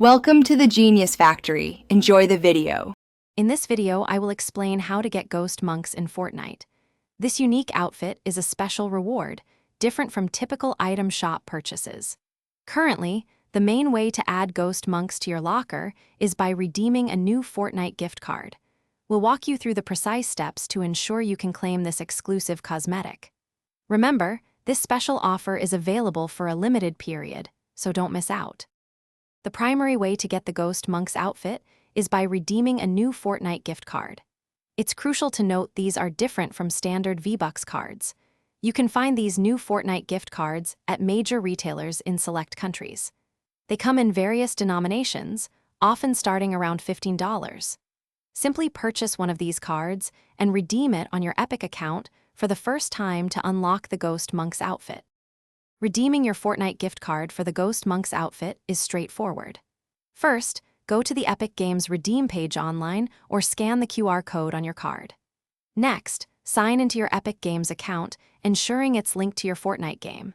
Welcome to the Genius Factory. Enjoy the video. In this video, I will explain how to get ghost monks in Fortnite. This unique outfit is a special reward, different from typical item shop purchases. Currently, the main way to add ghost monks to your locker is by redeeming a new Fortnite gift card. We'll walk you through the precise steps to ensure you can claim this exclusive cosmetic. Remember, this special offer is available for a limited period, so don't miss out. The primary way to get the Ghost Monk's outfit is by redeeming a new Fortnite gift card. It's crucial to note these are different from standard V-Bucks cards. You can find these new Fortnite gift cards at major retailers in select countries. They come in various denominations, often starting around $15. Simply purchase one of these cards and redeem it on your Epic account for the first time to unlock the Ghost Monk's outfit. Redeeming your Fortnite gift card for the Ghost Monk's outfit is straightforward. First, go to the Epic Games Redeem page online or scan the QR code on your card. Next, sign into your Epic Games account, ensuring it's linked to your Fortnite game.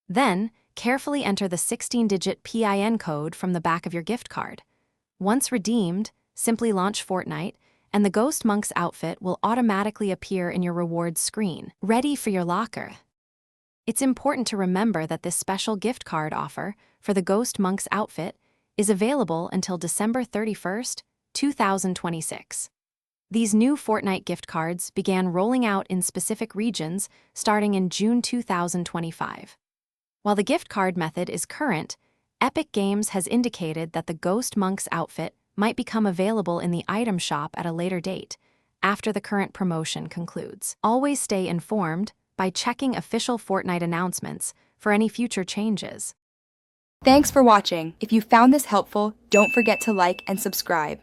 Then, carefully enter the 16-digit PIN code from the back of your gift card. Once redeemed, simply launch Fortnite, and the Ghost Monk's outfit will automatically appear in your rewards screen, ready for your locker. It's important to remember that this special gift card offer for the Ghost Monk's outfit is available until December 31st, 2026. These new Fortnite gift cards began rolling out in specific regions starting in June 2025. While the gift card method is current, Epic Games has indicated that the Ghost Monk's outfit might become available in the item shop at a later date, after the current promotion concludes. Always stay informed by checking official Fortnite announcements for any future changes. Thanks for watching. If you found this helpful, don't forget to like and subscribe.